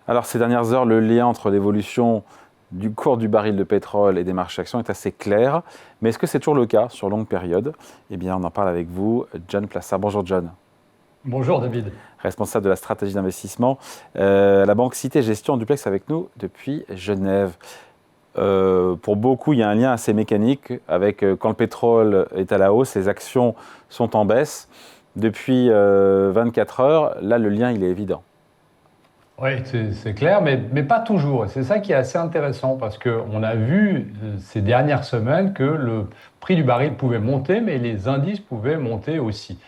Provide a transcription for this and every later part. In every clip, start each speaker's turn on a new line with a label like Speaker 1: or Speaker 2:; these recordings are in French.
Speaker 1: Alors ces dernières heures, le lien entre l'évolution du cours du baril de pétrole et des marchés actions est assez clair. Mais est-ce que c'est toujours le cas sur longue période? Eh bien, on en parle avec vous, John Plassard. Bonjour John.
Speaker 2: Bonjour David.
Speaker 1: Responsable de la stratégie d'investissement. La banque Cité Gestion en duplex avec nous depuis Genève. Pour beaucoup, il y a un lien assez mécanique avec quand le pétrole est à la hausse, les actions sont en baisse. Depuis 24 heures, là, le lien, il est évident.
Speaker 2: Oui, c'est clair, mais pas toujours. Et c'est ça qui est assez intéressant parce qu'on a vu ces dernières semaines que le prix du baril pouvait monter, mais les indices pouvaient monter aussi.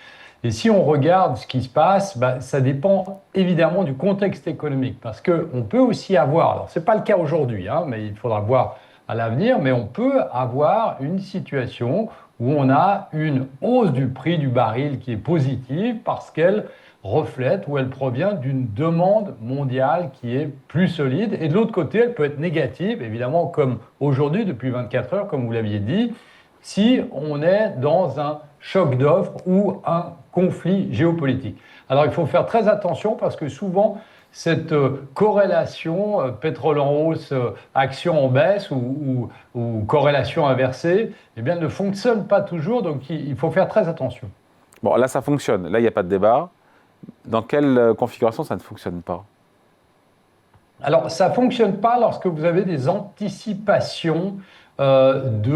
Speaker 2: Et si on regarde ce qui se passe, ça dépend évidemment du contexte économique parce qu'on peut aussi avoir, alors ce n'est pas le cas aujourd'hui, hein, mais il faudra voir à l'avenir, mais on peut avoir une situation où on a une hausse du prix du baril qui est positive parce qu'elle reflète ou elle provient d'une demande mondiale qui est plus solide. Et de l'autre côté, elle peut être négative, évidemment, comme aujourd'hui, depuis 24 heures, comme vous l'aviez dit, si on est dans un choc d'offres ou un conflit géopolitique. Alors il faut faire très attention parce que souvent, cette corrélation pétrole en hausse, action en baisse ou corrélation inversée, eh bien, ne fonctionne pas toujours, donc il faut faire très attention.
Speaker 1: Bon, là, ça fonctionne. Là, il n'y a pas de débat. Dans quelle configuration ça ne fonctionne pas?
Speaker 2: Alors, ça ne fonctionne pas lorsque vous avez des anticipations de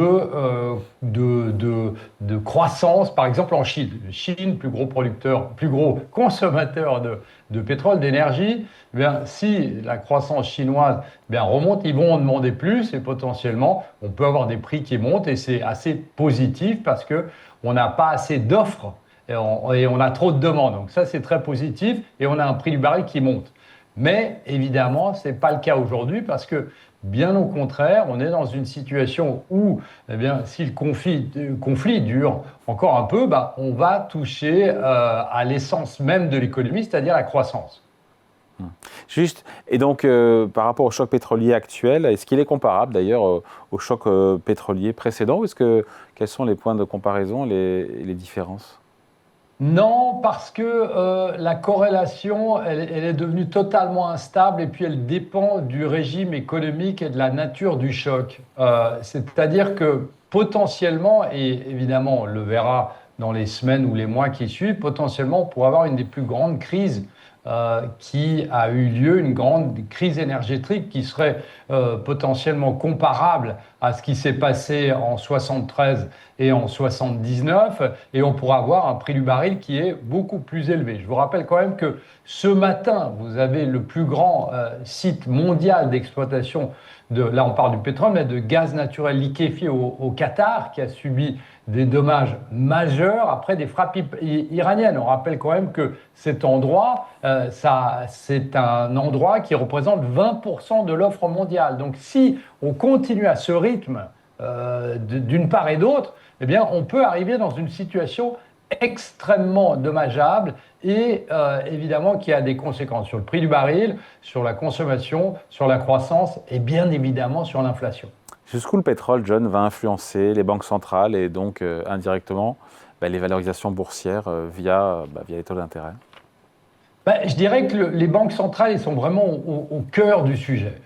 Speaker 2: croissance, par exemple en Chine. Chine, plus gros producteur, plus gros consommateur de pétrole, d'énergie, eh bien, si la croissance chinoise eh bien, remonte, ils vont en demander plus et potentiellement, on peut avoir des prix qui montent et c'est assez positif parce qu'on n'a pas assez d'offres et on a trop de demandes. Donc ça, c'est très positif et on a un prix du baril qui monte. Mais évidemment, ce n'est pas le cas aujourd'hui parce que, bien au contraire, on est dans une situation où, eh bien, si le conflit dure encore un peu, on va toucher à l'essence même de l'économie, c'est-à-dire la croissance.
Speaker 1: Juste, et donc par rapport au choc pétrolier actuel, est-ce qu'il est comparable d'ailleurs au choc pétrolier précédent ou quels sont les points de comparaison, les différences?
Speaker 2: Non, parce que la corrélation, elle est devenue totalement instable et puis elle dépend du régime économique et de la nature du choc. C'est-à-dire que potentiellement, et évidemment on le verra dans les semaines ou les mois qui suivent, potentiellement on pourrait avoir une des plus grandes crises qui a eu lieu, une grande crise énergétique qui serait potentiellement comparable à ce qui s'est passé en 73 et en 79, et on pourra avoir un prix du baril qui est beaucoup plus élevé. Je vous rappelle quand même que ce matin, vous avez le plus grand site mondial d'exploitation là on parle du pétrole, mais de gaz naturel liquéfié au Qatar, qui a subi des dommages majeurs après des frappes iraniennes. On rappelle quand même que cet endroit, c'est un endroit qui représente 20% de l'offre mondiale. Donc si on continue à ce rythme d'une part et d'autre, eh bien, on peut arriver dans une situation extrêmement dommageable et évidemment qui a des conséquences sur le prix du baril, sur la consommation, sur la croissance et bien évidemment sur l'inflation.
Speaker 1: Jusqu'où le pétrole, John, va influencer les banques centrales et donc indirectement les valorisations boursières via les taux d'intérêt?
Speaker 2: Je dirais que les banques centrales, elles sont vraiment au cœur du sujet.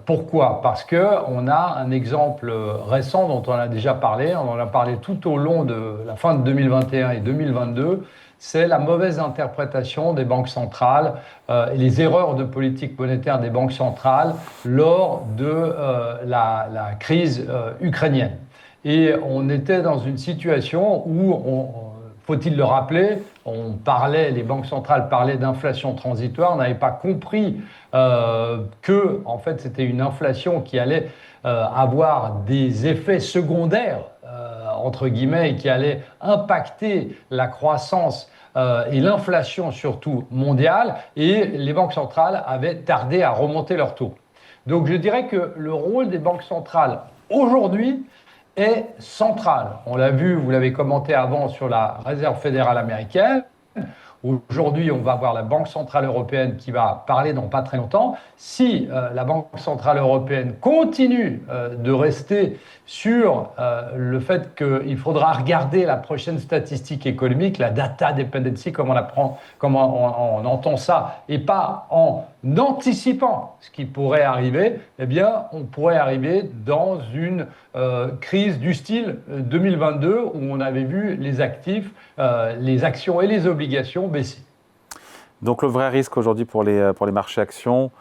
Speaker 2: Pourquoi? Parce qu'on a un exemple récent dont on a déjà parlé, on en a parlé tout au long de la fin de 2021 et 2022, c'est la mauvaise interprétation des banques centrales et les erreurs de politique monétaire des banques centrales lors de la crise ukrainienne. Et on était dans une situation où faut-il le rappeler, les banques centrales parlaient d'inflation transitoire, on n'avait pas compris que, en fait, c'était une inflation qui allait avoir des effets secondaires, entre guillemets, et qui allait impacter la croissance et l'inflation surtout mondiale, et les banques centrales avaient tardé à remonter leurs taux. Donc je dirais que le rôle des banques centrales aujourd'hui, est centrale. On l'a vu, vous l'avez commenté avant sur la Réserve fédérale américaine. Aujourd'hui, on va voir la Banque centrale européenne qui va parler dans pas très longtemps. Si la Banque centrale européenne continue de rester sur le fait qu'il faudra regarder la prochaine statistique économique, la data dependency, comme on entend ça, et pas en anticipant ce qui pourrait arriver, eh bien, on pourrait arriver dans une crise du style 2022 où on avait vu les actifs, les actions et les obligations baisser.
Speaker 1: Donc le vrai risque aujourd'hui pour les marchés actions,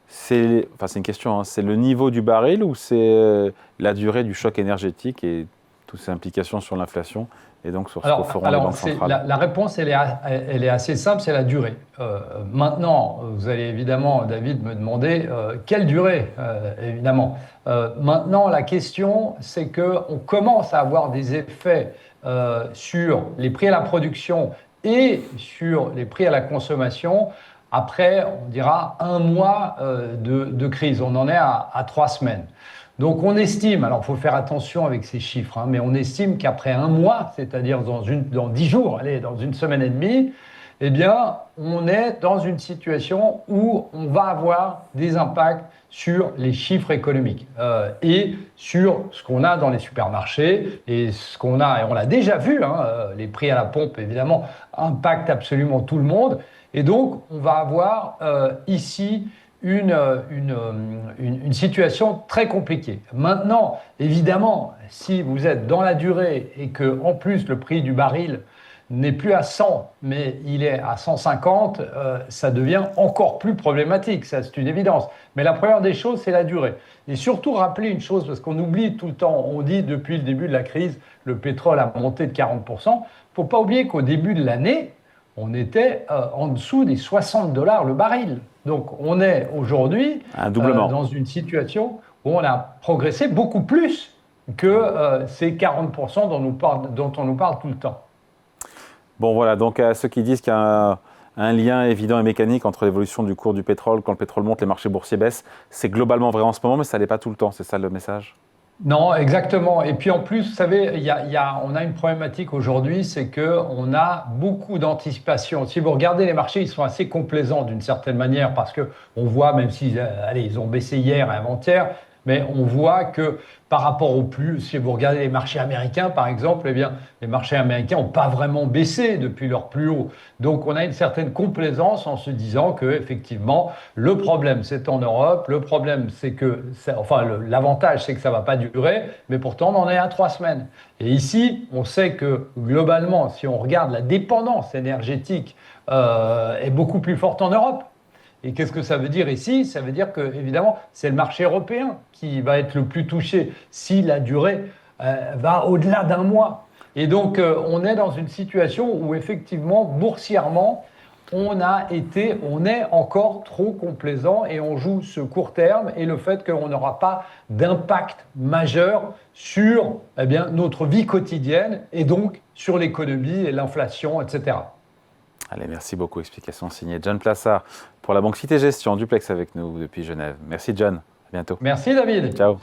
Speaker 1: c'est une question, hein, c'est le niveau du baril ou c'est la durée du choc énergétique et toutes ses implications sur l'inflation et donc sur ce que feront les banques centrales?
Speaker 2: La réponse, elle est assez simple, c'est la durée. Maintenant, vous allez évidemment, David, me demander quelle durée, évidemment. Maintenant, la question, c'est qu'on commence à avoir des effets sur les prix à la production et sur les prix à la consommation. Après, on dira 1 mois de crise. On en est à 3 semaines. Donc on estime, alors il faut faire attention avec ces chiffres, hein, mais on estime qu'après 1 mois, c'est-à-dire dans 10 jours, allez, dans 1 semaine et demie, eh bien, on est dans une situation où on va avoir des impacts sur les chiffres économiques et sur ce qu'on a dans les supermarchés et ce qu'on a, et on l'a déjà vu, hein, les prix à la pompe, évidemment, impactent absolument tout le monde. Et donc, on va avoir ici une situation très compliquée. Maintenant, évidemment, si vous êtes dans la durée et que en plus le prix du baril n'est plus à 100, mais il est à 150, ça devient encore plus problématique, ça c'est une évidence. Mais la première des choses, c'est la durée. Et surtout rappeler une chose, parce qu'on oublie tout le temps, on dit depuis le début de la crise, le pétrole a monté de 40%. Il ne faut pas oublier qu'au début de l'année, on était en dessous des $60 le baril. Donc on est aujourd'hui dans une situation où on a progressé beaucoup plus que ces 40% dont on nous parle tout le temps.
Speaker 1: Bon voilà, donc à ceux qui disent qu'il y a un lien évident et mécanique entre l'évolution du cours du pétrole, quand le pétrole monte, les marchés boursiers baissent, c'est globalement vrai en ce moment, mais ça ne l'est pas tout le temps, c'est ça le message?
Speaker 2: Non, exactement. Et puis en plus, vous savez, on a une problématique aujourd'hui, c'est qu'on a beaucoup d'anticipation. Si vous regardez les marchés, ils sont assez complaisants d'une certaine manière parce qu'on voit, même s'ils ils ont baissé hier et avant-hier, mais on voit que par rapport au plus, si vous regardez les marchés américains par exemple, eh bien, les marchés américains n'ont pas vraiment baissé depuis leur plus haut. Donc on a une certaine complaisance en se disant que effectivement le problème c'est en Europe, le problème c'est que, l'avantage c'est que ça ne va pas durer, mais pourtant on en est à 3 semaines. Et ici, on sait que globalement, si on regarde la dépendance énergétique est beaucoup plus forte en Europe. Et qu'est-ce que ça veut dire ici? Ça veut dire que, évidemment, c'est le marché européen qui va être le plus touché si la durée va au-delà d'1 mois. Et donc, on est dans une situation où, effectivement, boursièrement, on est encore trop complaisant et on joue ce court terme et le fait qu'on n'aura pas d'impact majeur sur notre vie quotidienne et donc sur l'économie et l'inflation, etc.
Speaker 1: Allez, merci beaucoup. Explication signée John Plassard pour la Banque Cité Gestion, Duplex avec nous depuis Genève. Merci John, à bientôt.
Speaker 2: Merci David.
Speaker 1: Ciao.